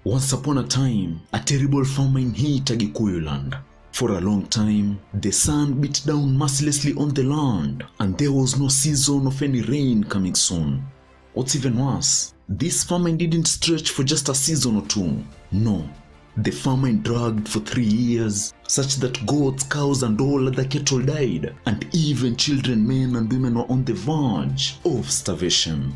Once upon a time, a terrible famine hit Kikuyu land. For a long time, the sun beat down mercilessly on the land, and there was no season of any rain coming soon. What's even worse, this famine didn't stretch for just a season or two. No, the famine dragged for 3 years, such that goats, cows, and all other cattle died, and even children, men, and women were on the verge of starvation.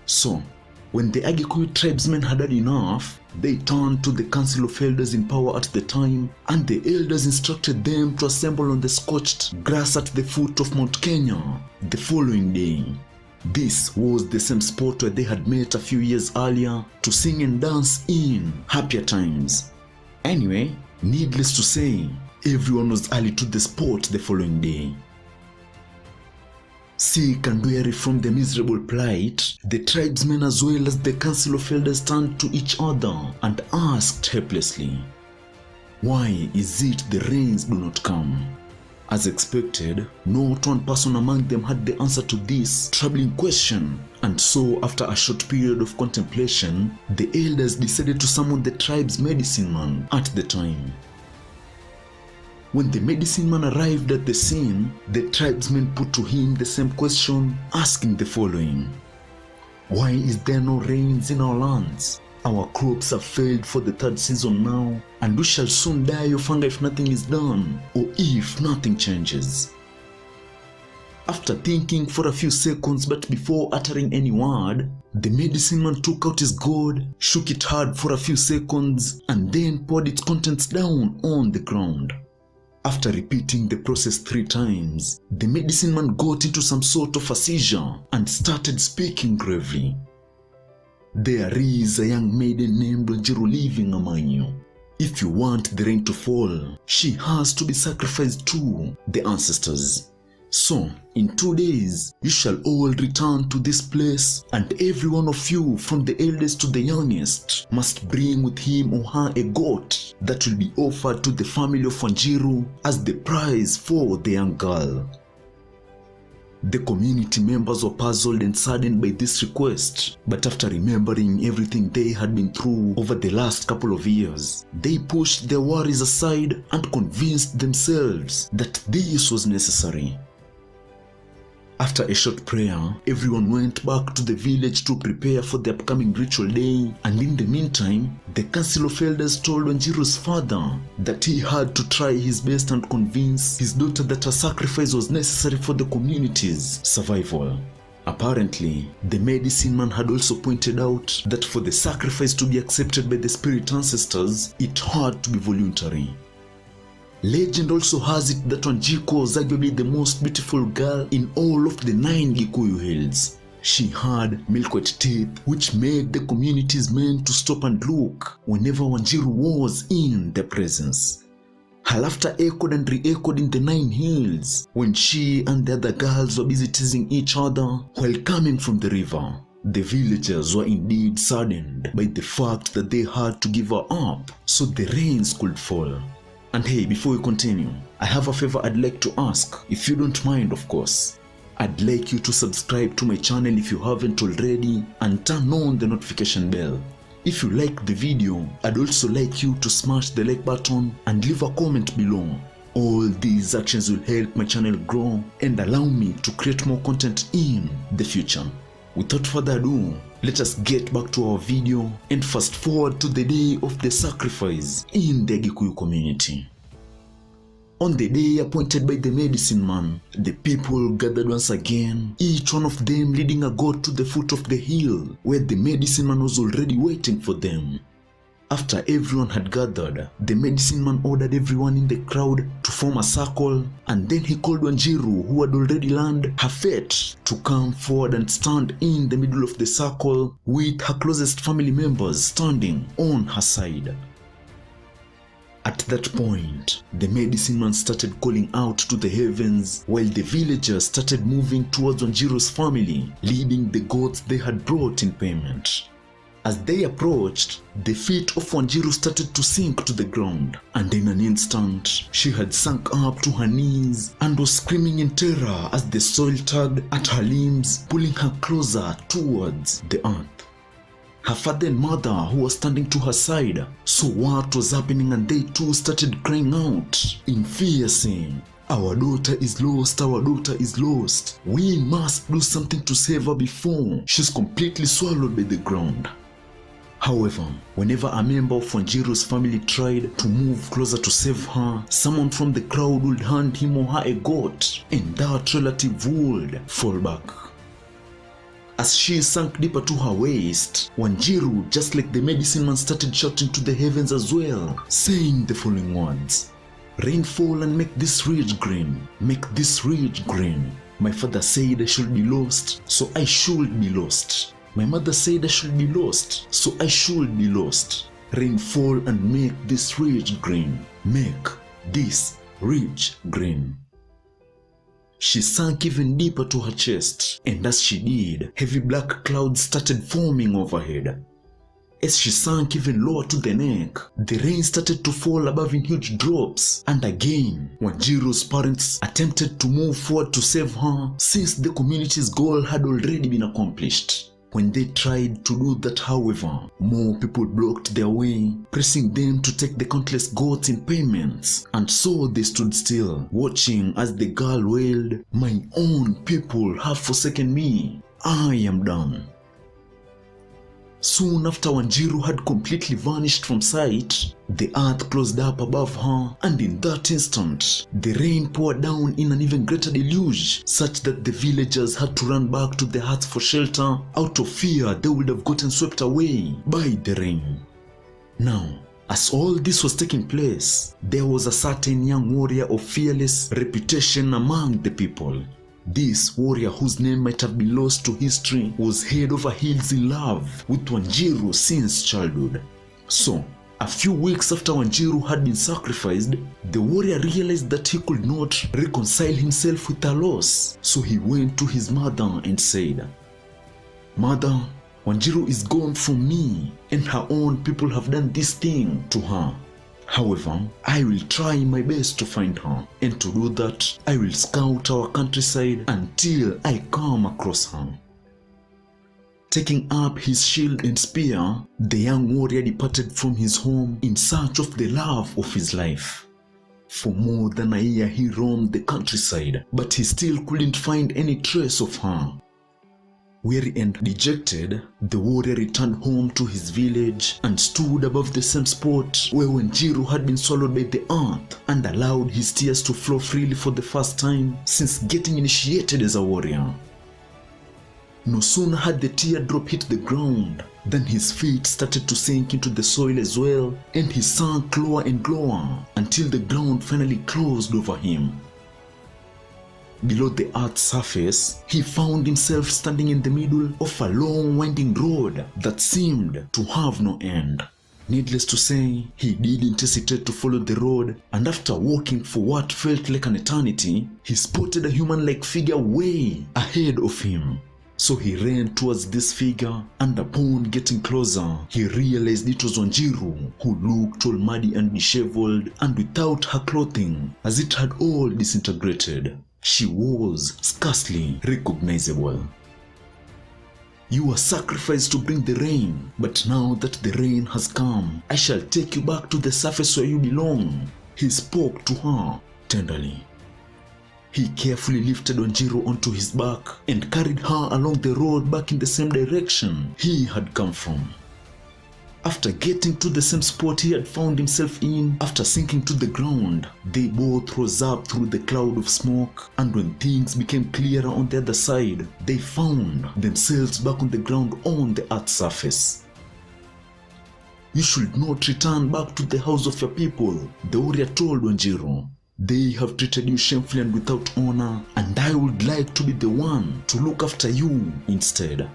So, when the Kikuyu tribesmen had had enough, they turned to the council of elders in power at the time, and the elders instructed them to assemble on the scorched grass at the foot of Mount Kenya the following day. This was the same spot where they had met a few years earlier to sing and dance in happier times. Anyway, needless to say, everyone was early to the spot the following day. Sick and weary from their miserable plight, the tribesmen as well as the council of elders turned to each other and asked helplessly, "Why is it the rains do not come?" As expected, not one person among them had the answer to this troubling question, and so after a short period of contemplation, the elders decided to summon the tribe's medicine man at the time. When the medicine man arrived at the scene, the tribesmen put to him the same question, asking the following: "Why is there no rains in our lands? Our crops have failed for the 3rd season now, and we shall soon die of hunger if nothing is done, or if nothing changes." After thinking for a few seconds but before uttering any word, the medicine man took out his gourd, shook it hard for a few seconds, and then poured its contents down on the ground. After repeating the process 3 times, the medicine man got into some sort of a seizure and started speaking gravely. "There is a young maiden named WANJIRU living among you. If you want the rain to fall, she has to be sacrificed to the ancestors. So, in 2 days, you shall all return to this place, and every one of you, from the eldest to the youngest, must bring with him or her a goat that will be offered to the family of WANJIRU as the prize for the young girl." The community members were puzzled and saddened by this request, but after remembering everything they had been through over the last couple of years, they pushed their worries aside and convinced themselves that this was necessary. After a short prayer, everyone went back to the village to prepare for the upcoming ritual day, and in the meantime, the council of elders told WANJIRU's father that he had to try his best and convince his daughter that a sacrifice was necessary for the community's survival. Apparently, the medicine man had also pointed out that for the sacrifice to be accepted by the spirit ancestors, it had to be voluntary. Legend also has it that WANJIRU was arguably the most beautiful girl in all of the 9 Kikuyu hills. She had milk-white teeth, which made the community's men to stop and look whenever WANJIRU was in their presence. Her laughter echoed and re-echoed in the 9 hills when she and the other girls were busy teasing each other while coming from the river. The villagers were indeed saddened by the fact that they had to give her up so the rains could fall. And hey, before we continue, I have a favor I'd like to ask, if you don't mind of course. I'd like you to subscribe to my channel if you haven't already and turn on the notification bell. If you like the video, I'd also like you to smash the like button and leave a comment below. All these actions will help my channel grow and allow me to create more content in the future. Without further ado, let us get back to our video and fast forward to the day of the sacrifice in the Kikuyu community. On the day appointed by the medicine man, the people gathered once again, each one of them leading a goat to the foot of the hill where the medicine man was already waiting for them. After everyone had gathered, the medicine man ordered everyone in the crowd to form a circle, and then he called WANJIRU, who had already learned her fate, to come forward and stand in the middle of the circle with her closest family members standing on her side. At that point, the medicine man started calling out to the heavens while the villagers started moving towards WANJIRU's family, leading the goats they had brought in payment. As they approached, the feet of WANJIRU started to sink to the ground, and in an instant, she had sunk up to her knees and was screaming in terror as the soil tugged at her limbs, pulling her closer towards the earth. her father and mother who were standing to her side saw what was happening, and they too started crying out in fear, saying, "Our daughter is lost, our daughter is lost. We must do something to save her before she's completely swallowed by the ground." However, whenever a member of WANJIRU's family tried to move closer to save her, someone from the crowd would hand him or her a goat, and that relative would fall back. As she sank deeper to her waist, WANJIRU, just like the medicine man, started shouting to the heavens as well, saying the following words: "Rainfall and make this ridge green, make this ridge green. My father said I should be lost, so I should be lost. My mother said I should be lost, so I should be lost. Rainfall and make this ridge green, make this ridge green." She sank even deeper to her chest, and as she did, heavy black clouds started forming overhead. As she sank even lower to the neck, the rain started to fall above in huge drops, and again, WANJIRU's parents attempted to move forward to save her, since the community's goal had already been accomplished. When they tried to do that, however, more people blocked their way, pressing them to take the countless goats in payments, and so they stood still, watching as the girl wailed, "My own people have forsaken me. I am done." Soon after WANJIRU had completely vanished from sight, the earth closed up above her, and in that instant, the rain poured down in an even greater deluge, such that the villagers had to run back to their huts for shelter out of fear they would have gotten swept away by the rain. Now, as all this was taking place, there was a certain young warrior of fearless reputation among the people. This warrior, whose name might have been lost to history, was head over heels in love with WANJIRU since childhood. So, a few weeks after WANJIRU had been sacrificed, the warrior realized that he could not reconcile himself with her loss. So he went to his mother and said, "Mother, WANJIRU is gone from me, and her own people have done this thing to her. However, I will try my best to find her, and to do that, I will scout our countryside until I come across her." Taking up his shield and spear, the young warrior departed from his home in search of the love of his life. For more than a year he roamed the countryside, but he still couldn't find any trace of her. Weary and dejected, the warrior returned home to his village and stood above the same spot where WANJIRU had been swallowed by the earth, and allowed his tears to flow freely for the first time since getting initiated as a warrior. No sooner had the teardrop hit the ground than his feet started to sink into the soil as well, and he sank lower and lower until the ground finally closed over him. Below the earth's surface, he found himself standing in the middle of a long winding road that seemed to have no end. Needless to say, he didn't hesitate to follow the road, and after walking for what felt like an eternity, he spotted a human-like figure way ahead of him. So he ran towards this figure, and upon getting closer, he realized it was WANJIRU, who looked all muddy and disheveled and without her clothing, as it had all disintegrated. She was scarcely recognizable. "You were sacrificed to bring the rain, but now that the rain has come, I shall take you back to the surface where you belong," he spoke to her tenderly. He carefully lifted WANJIRU onto his back and carried her along the road back in the same direction he had come from. After getting to the same spot he had found himself in after sinking to the ground, they both rose up through the cloud of smoke, and when things became clearer on the other side, they found themselves back on the ground on the earth's surface. "You should not return back to the house of your people," the warrior told WANJIRU. "They have treated you shamefully and without honor, and I would like to be the one to look after you instead."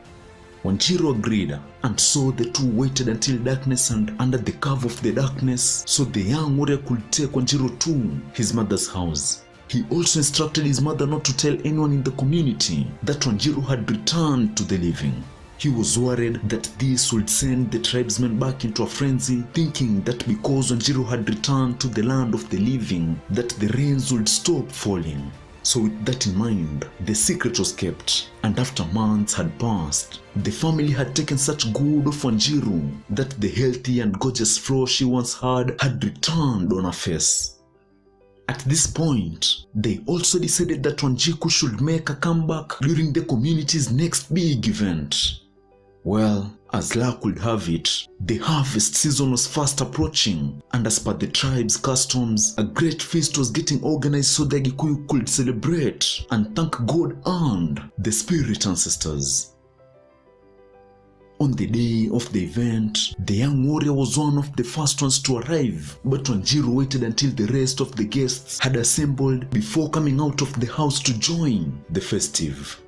WANJIRU agreed, and so the two waited until darkness, and under the cover of the darkness, so the young warrior could take WANJIRU to his mother's house. He also instructed his mother not to tell anyone in the community that WANJIRU had returned to the living. He was worried that this would send the tribesmen back into a frenzy, thinking that because WANJIRU had returned to the land of the living, that the rains would stop falling. So with that in mind, the secret was kept, and after months had passed, the family had taken such good of WANJIRU that the healthy and gorgeous flaw she once had returned on her face. At this point, they also decided that WANJIRU should make a comeback during the community's next big event. Well, as luck would have it, the harvest season was fast approaching, and as per the tribe's customs, a great feast was getting organized so the Kikuyu could celebrate and thank God and the spirit ancestors. On the day of the event, the young warrior was one of the first ones to arrive, but WANJIRU waited until the rest of the guests had assembled before coming out of the house to join the festive.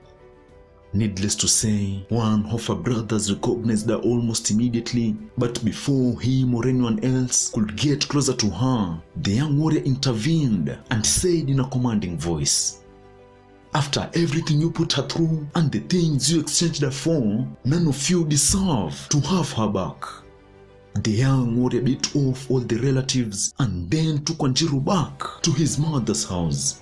Needless to say, one of her brothers recognized her almost immediately, but before him or anyone else could get closer to her, the young warrior intervened and said in a commanding voice, "After everything you put her through and the things you exchanged her for, none of you deserve to have her back." The young warrior beat off all the relatives and then took WANJIRU back to his mother's house.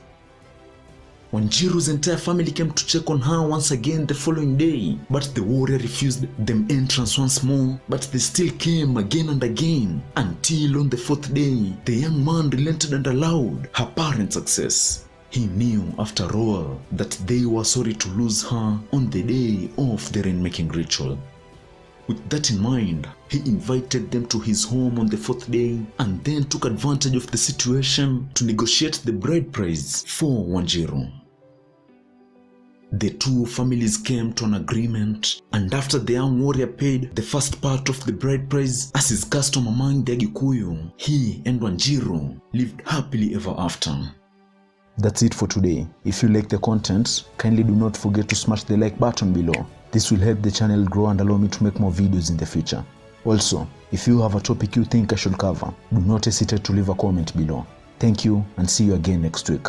WANJIRU's entire family came to check on her once again the following day, but the warrior refused them entrance once more, but they still came again and again, until on the fourth day, the young man relented and allowed her parents access. He knew, after all, that they were sorry to lose her on the day of the rainmaking ritual. With that in mind, he invited them to his home on the fourth day and then took advantage of the situation to negotiate the bride price for WANJIRU. The two families came to an agreement, and after the young warrior paid the first part of the bride price as is custom among the Kikuyu, he and WANJIRU lived happily ever after. That's it for today. If you like the content, kindly do not forget to smash the like button below. This will help the channel grow and allow me to make more videos in the future. Also, if you have a topic you think I should cover, do not hesitate to leave a comment below. Thank you and see you again next week.